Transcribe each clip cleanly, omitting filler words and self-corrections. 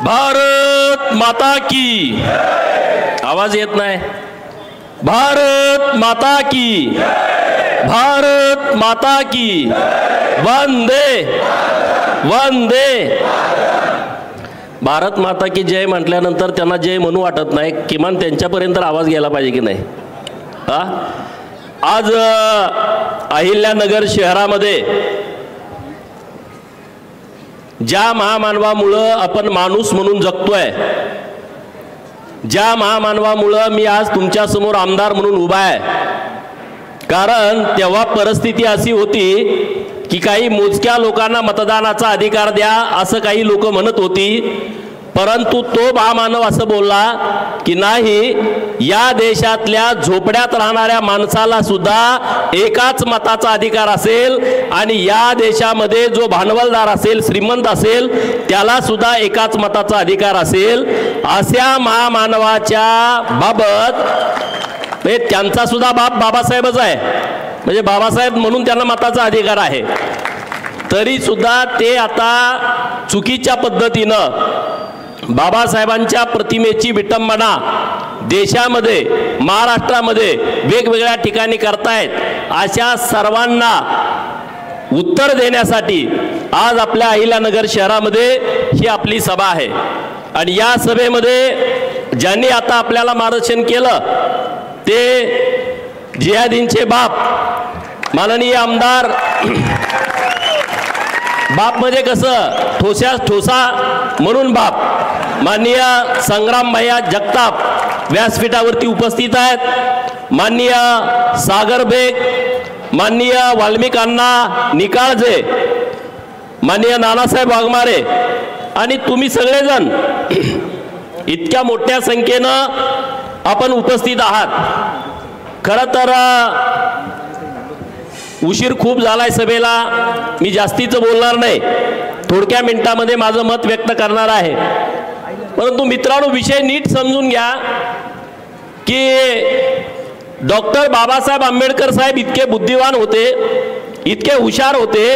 भारत माता की आवाज येत नाही। भारत माता की, भारत माता की, वंदे वंदे। भारत माता की जय म्हटल्यानंतर त्यांना जय म्हणू वाटत नाही, किमान त्यांच्यापर्यंत आवाज गेला पाहिजे की नाही। आज अहिल्यानगर शहरामध्ये ज्या महामानवामुळे आपण माणूस म्हणून जगतोय, ज्या महामानवामुळे मी आज तुमच्या समोर आमदार म्हणून उभा आहे, कारण तेव्हा परिस्थिती अशी होती की काही मोजक्या लोकांना मतदानाचा अधिकार द्या असं काही लोक म्हणत होती, परंतु तो महामानव असं बोलला की नाही, या देशातल्या झोपड्यात राहणाऱ्या माणसाला सुद्धा एकाच मताचा अधिकार असेल आणि या देशामध्ये जो भांडवलदार असेल, श्रीमंत असेल, त्याला सुद्धा एकाच मताचा अधिकार असेल। अशा महामानवाच्या बाबत त्यांचा सुद्धा बाप बाबासाहेबच आहे, म्हणजे बाबासाहेब म्हणून त्यांना मताचा अधिकार आहे, तरी सुद्धा ते आता चुकीच्या पद्धतीनं बाबासाहेबांच्या प्रतिमेची विटंबना देशामध्ये, महाराष्ट्रामध्ये वेगवेगळ्या ठिकाणी करतायत। अशा सर्वांना उत्तर देण्यासाठी आज आपल्या अहिल्यानगर शहरामध्ये ही आपली सभा आहे आणि या सभेमध्ये ज्यांनी आता आपल्याला मार्गदर्शन केलं ते जिहादींचे बाप माननीय आमदार, बाप म्हणजे कसं ठोस्यास ठोसा म्हणून बाप, माननीय संग्राम भैया जगताप व्यासपीठावरती उपस्थित आहेत, माननीय सागर बेग, माननीय वाल्मिक अण्णा निकाळजे, माननीय नानासाहेब वाघमारे आणि तुम्ही सगळेजण इतक्या मोठ्या संख्येनं आपण उपस्थित आहात। खरं तर उशीर खूप झालाय सभेला, मी जास्तीचं बोलणार नाही, थोडक्या मिनिटांमध्ये माझं मत व्यक्त करणार आहे। परंतु मित्रांनो, विषय नीट समजून घ्या की डॉक्टर बाबासाहेब आंबेडकर साहेब इतके बुद्धिवान होते, इतके हुशार होते,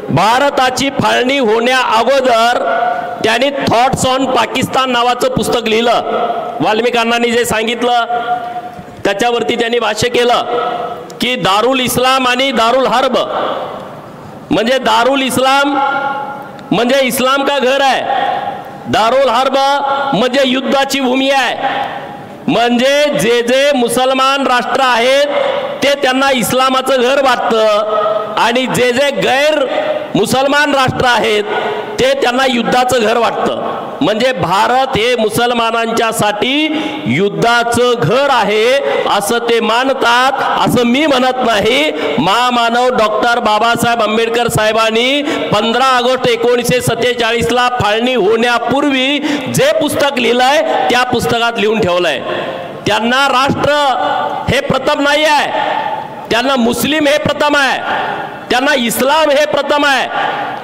भारताची फाळणी होण्या अगोदर त्यांनी थॉट्स ऑन पाकिस्तान नावाचं पुस्तक लिहिलं। वाल्मिक अण्णांनी जे सांगितलं त्याच्यावरती त्यांनी भाष्य केलं की दारुल इस्लाम आणि दारुल हर्ब, म्हणजे दारुल इस्लाम म्हणजे इस्लाम का घर आहे, दारुल हर्ब म्हणजे युद्धाची भूमी आहे, म्हणजे जे जे मुसलमान राष्ट्र आहेत ते त्यांना इस्लामाचं घर वाटतं आणि जे जे गैर मुसलमान राष्ट्र आहेत ते त्यांना युद्धाचं घर वाटतं। म्हणजे भारत हे मुसलमानांच्यासाठी युद्धाचं घर आहे असं ते मानतात, असं मी म्हणत नाही। महामानव डॉक्टर बाबासाहेब आंबेडकर साहेबांनी 15 ऑगस्ट 1947 ला फाळणी होण्यापूर्वी जे पुस्तक लिहिलंय त्या पुस्तकात लिहून ठेवलंय। त्यांना राष्ट्र हे प्रथम नाही आहे, त्यांना मुस्लिम हे प्रथम आहे, त्यांना इस्लाम हे प्रथम आहे।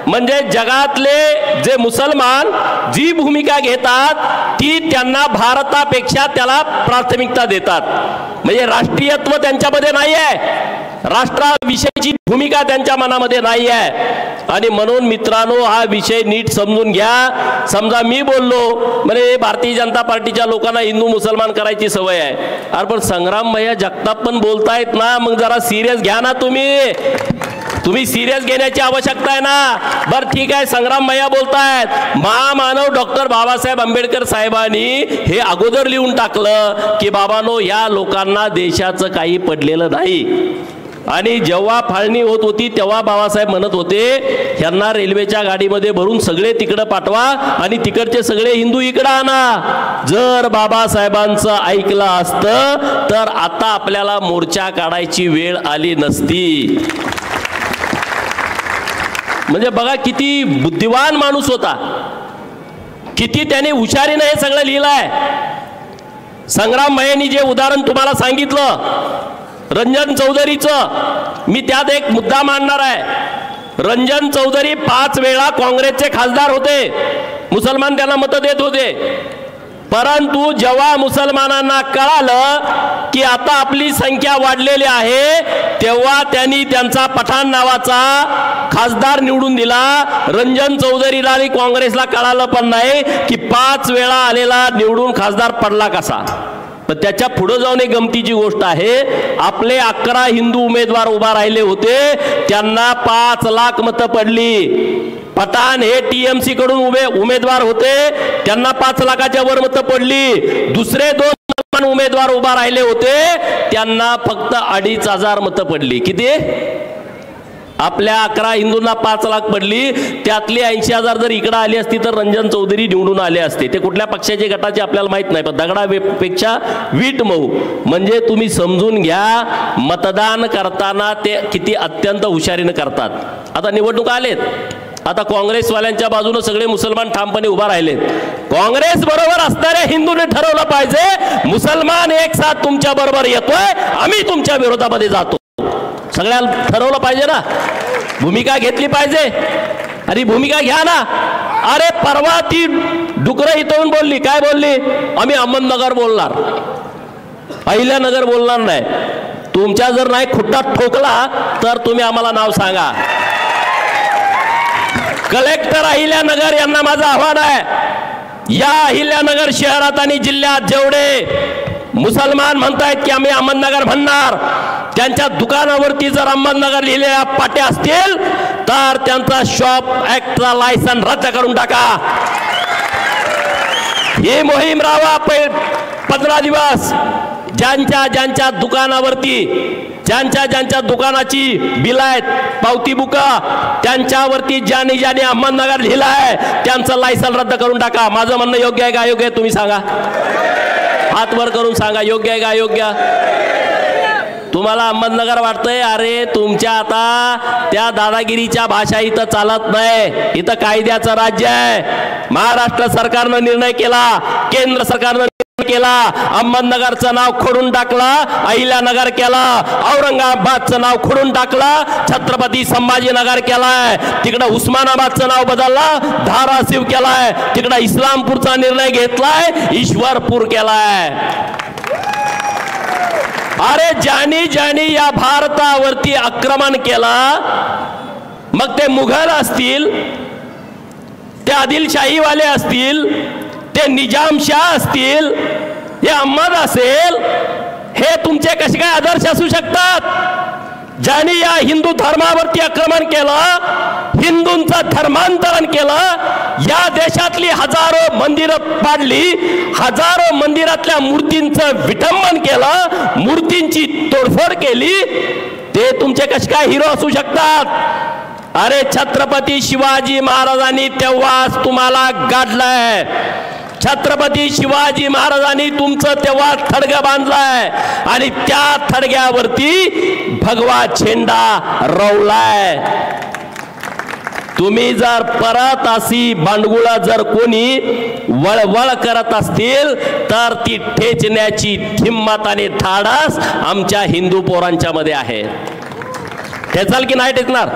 म्हणजे जगातले जे मुसलमान जी भूमिका घेतात ती त्यांना भारतापेक्षा त्याला प्राथमिकता देतात, म्हणजे राष्ट्रीयत्व त्यांच्यामध्ये नाही आहे, राष्ट्राविषयीची भूमिका त्यांच्या मनामध्ये नाही आहे। आणि म्हणून मित्रांनो, हा विषय नीट समजून घ्या। समजा मी बोललो म्हणजे भारतीय जनता पार्टीच्या लोकांना हिंदू मुसलमान करायची सवय आहे, अरे पण संग्राम भैया जगताप पण बोलतायत ना, मग जरा सिरियस घ्या ना, तुम्ही सिरियस घेण्याची आवश्यकता आहे ना। बर ठीक आहे, संग्राम भैया बोलतायत, महामानव डॉक्टर बाबासाहेब आंबेडकर साहेबांनी हे अगोदर लिहून टाकलं की बाबांनो, या लोकांना देशाचं काही पडलेलं नाही। आणि जेव्हा फाळणी होत होती तेव्हा बाबासाहेब म्हणत होते ह्यांना रेल्वेच्या गाडीमध्ये भरून सगळे तिकडे पाठवा आणि तिकडचे सगळे हिंदू इकडे आणा। जर बाबासाहेबांचं ऐकलं असतं तर आता आपल्याला मोर्चा काढायची वेळ आली नसती। म्हणजे बघा किती बुद्धिवान माणूस होता, किती त्याने हुशारीने हे सगळं लिहिलंय। संग्राम भैयांनी जे उदाहरण तुम्हाला सांगितलं रंजन चौधरीचं, मी त्यात एक मुद्दा मांडणार आहे। रंजन चौधरी 5 वेळा काँग्रेसचे खासदार होते, मुसलमान त्यांना मत देत होते, परंतु जेव्हा मुसलमानांना कळालं की आता आपली संख्या वाढलेली आहे, तेव्हा त्यांनी त्यांचा पठाण नावाचा खासदार निवडून दिला. रंजन चौधरीला आणि काँग्रेसला कळालं पण नाही की 5 वेळा आलेला निवडून खासदार पडला कसा. पण त्याच्या पुढे जाऊन एक गमतीची गोष्ट आहे, आपले 11 हिंदू उमेदवार उभा राहिले होते, त्यांना 5 लाख मतं पडली. पठाण हे टीएमसी कडून उमेदवार होते, त्यांना 5 लाखाच्या वर मतं पडली. दुसरे 2 उमेदवार उभा राहिले होते, त्यांना फक्त 2,500 मतं पडली. किती? आपल्या 11 हिंदूंना 5 लाख पडली, त्यातली 80,000 जर इकडे आली असती तर रंजन चौधरी निवडून आले असते. ते कुठल्या पक्षाचे गटाचे आपल्याला माहित नाही, पण दगडापेक्षा वीट मऊ. म्हणजे तुम्ही समजून घ्या, मतदान करताना ते किती अत्यंत हुशारीने करतात. आता निवडणुका आलेत, आता काँग्रेसवाल्यांच्या बाजूने सगळे मुसलमान ठामपणे उभा राहिलेत. काँग्रेस बरोबर असणाऱ्या हिंदूने ठरवलं पाहिजे, मुसलमान एक साथ तुमच्या बरोबर येतोय, आम्ही तुमच्या विरोधामध्ये जातो. सगळ्यांना ठरवलं पाहिजे ना, भूमिका घेतली पाहिजे. अरे भूमिका घ्या ना. अरे परवा ती डुकरं इथून बोलली, काय बोलली? आम्ही अहमदनगर बोलणार, अहिल्यानगर बोलणार नाही. तुमच्या जर नाही खुट्टा ठोकला तर तुम्ही आम्हाला नाव सांगा. कलेक्टर अहिल्यानगर यांना माझं आव्हान आहे, या अहिल्यानगर शहरात आणि जिल्ह्यात जेवढे मुसलमान म्हणतायत की आम्ही अहमदनगर म्हणणार, त्यांच्या दुकानावरती जर अहमदनगर लिहिलेल्या पाट्या असतील तर त्यांचा शॉप ऍक्टचा लायसन रद्द करून टाका. ही मोहीम राहा 15 दिवस. ज्यांच्या दुकानावरती, ज्यांच्या दुकानाची बिल आहेत, पावती बुका, त्यांच्यावरती ज्याने अहमदनगर लिहिलं आहे त्यांचं लायसन रद्द करून टाका. माझं म्हणणं योग्य आहे का अयोग्य आहे तुम्ही सांगा, हात वर करून सांगा. योग्य आहे का अयोग्य? तुम्हाला अहमदनगर वाटतंय? अरे तुमच्या आता त्या दादागिरीच्या भाषा इथं चालत नाही. इथं कायद्याचं राज्य आहे. महाराष्ट्र सरकारनं निर्णय केला, केंद्र सरकारनं केला, अहमदनगरचं नाव खोडून टाकलं, अहिल्यानगर केलं, औरंगाबादचं नाव खोडून टाकलं, छत्रपती संभाजीनगर केलाय, तिकडं उस्मानाबादचं नाव बदललं, धाराशिव केलाय, तिकडं इस्लामपूरचा निर्णय घेतलाय, ईश्वरपूर केलाय. अरे ज्यांनी या भारतावरती आक्रमण केलं, मग ते मुघल असतील, ते आदिलशाहीवाले असतील, ते निजामशाह असतील, हे अहमद असेल, हे तुमचे कसे काय आदर्श असू शकतात? ज्यांनी या हिंदू धर्मावरती आक्रमण केलं, हिंदूंचं धर्मांतरण केलं, या देशातली हजारो मंदिरं पाडली, हजारो मंदिरातल्या मूर्तींचं विटंबन केलं, मूर्तींची तोडफोड केली, ते तुमचे कसे काय हिरो असू शकतात? अरे छत्रपती शिवाजी महाराजांनी तेव्हाच तुम्हाला गाडलंय. छत्रपती शिवाजी महाराजांनी तुमचं तेव्हा थडगं बांधलाय आणि त्या थडग्यावरती भगवा झेंडा रोवलाय. तुम्ही जर परत अशी भांडगुळा जर कोणी वळवळ करत असतील तर ती ठेचण्याची हिम्मत आणि धाडस आमच्या हिंदू पोरांच्या मध्ये आहे. ठेचाल की नाही ठेचणार?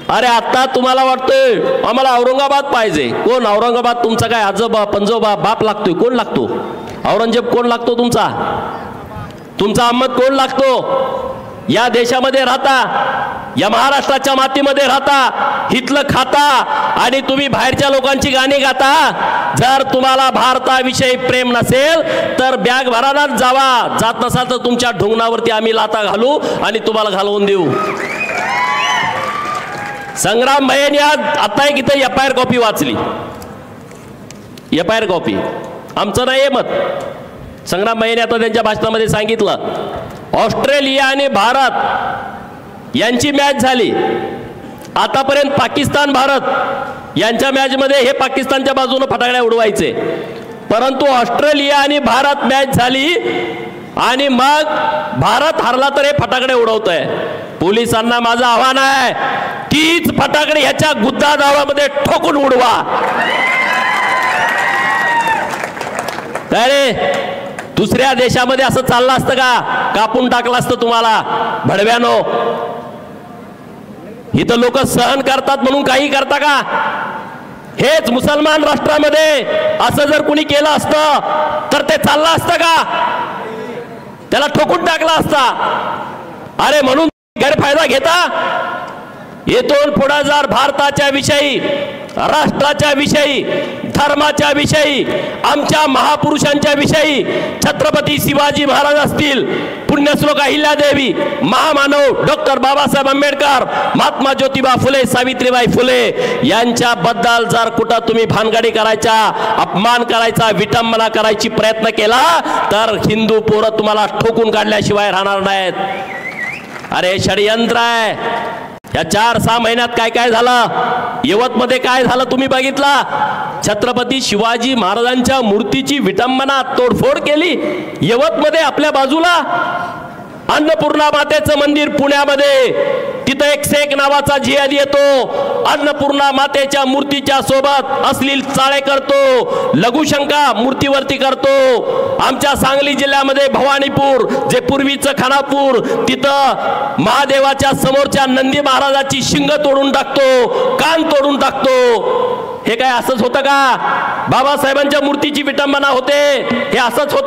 अरे आता तुम्हाला वाटतंय आम्हाला औरंगाबाद पाहिजे. कोण औरंगाबाद? तुमचा काय आजोबा पंजोबा बाप लागतोय? कोण लागतो? औरंगजेब कोण लागतो तुमचा? तुमचा अहमद कोण लागतो? या देशामध्ये राहता, या महाराष्ट्राच्या मातीमध्ये राहता, हितलं खाता आणि तुम्ही बाहेरच्या लोकांची गाणी गाता. जर तुम्हाला भारताविषयी प्रेम नसेल तर बॅग भरानाच जावा. जात नसाल तर तुमच्या ढोंगणावरती आम्ही लाता घालू आणि तुम्हाला घालवून देऊ. संग्राम भैयांनी आता एक इथं FIR कॉपी वाचली. FIR कॉपी आमचं नाही मत. संग्राम भैयांनी आता त्यांच्या भाषणामध्ये सांगितलं, ऑस्ट्रेलिया आणि भारत यांची मॅच झाली. आतापर्यंत पाकिस्तान भारत यांच्या मॅचमध्ये हे पाकिस्तानच्या बाजूने फटाकड्या उडवायचे, परंतु ऑस्ट्रेलिया आणि भारत मॅच झाली आणि मग भारत हरला तर हे फटाकडे उडवतोय. पोलिसांना माझं आव्हान आहे, तीच फटाकडे ह्याच्या गुद्दा दावामध्ये ठोकून उडवा. अरे दुसऱ्या देशामध्ये असं चाललं असतं का? कापून टाकलं असतं तुम्हाला भडव्यानो. इथं लोक सहन करतात म्हणून काही करता का? हेच मुसलमान राष्ट्रामध्ये असं जर कुणी केलं असतं तर ते चाललं असतं का? त्याला ठोकून टाकला असता. अरे म्हणून गैरफायदा घेता. येथून पुढे जर भारताच्या विषयी, राष्ट्राच्या विषयी, धर्माच्या विषयी, आमच्या महापुरुषांच्या विषयी, छत्रपती शिवाजी महाराज असतील, पुण्यश्लोक अहिल्यादेवी, महामानव डॉक्टर बाबासाहेब आंबेडकर, महात्मा ज्योतिबा फुले, सावित्रीबाई फुले यांच्याबद्दल जर कुठं तुम्ही भानगडी करायचा, अपमान करायचा, विटंबना करायची प्रयत्न केला तर हिंदू पोरं तुम्हाला ठोकून काढल्याशिवाय राहणार नाहीत. अरे षडयंत्र आहे. या 4-6 महिन्यात काय काय झालं, यवतमध्ये काय झालं तुम्ही बघितला. छत्रपती शिवाजी महाराजांच्या मूर्तीची विटंबना, तोडफोड केली यवतमध्ये. आपल्या बाजूला अन्नपूर्णा मातेचं मंदिर पुण्यामध्ये, तिथं एक शेख नावाचा जिहादी येतो, अन्नपूर्णा मातेच्या मूर्तीच्या सोबत अश्लील चाळे करतो, लघुशंका मूर्तीवरती करतो. आमच्या सांगली जिल्ह्यामध्ये भवानीपूर, जे पूर्वीचं खानापूर, तिथं महादेवाच्या समोरच्या नंदी महाराजाची शिंग तोडून टाकतो, कान तोडून टाकतो. हे काय असंच होतं का? बाबासाहेबांच्या मूर्तीची विटंबना होते हे असंच होतं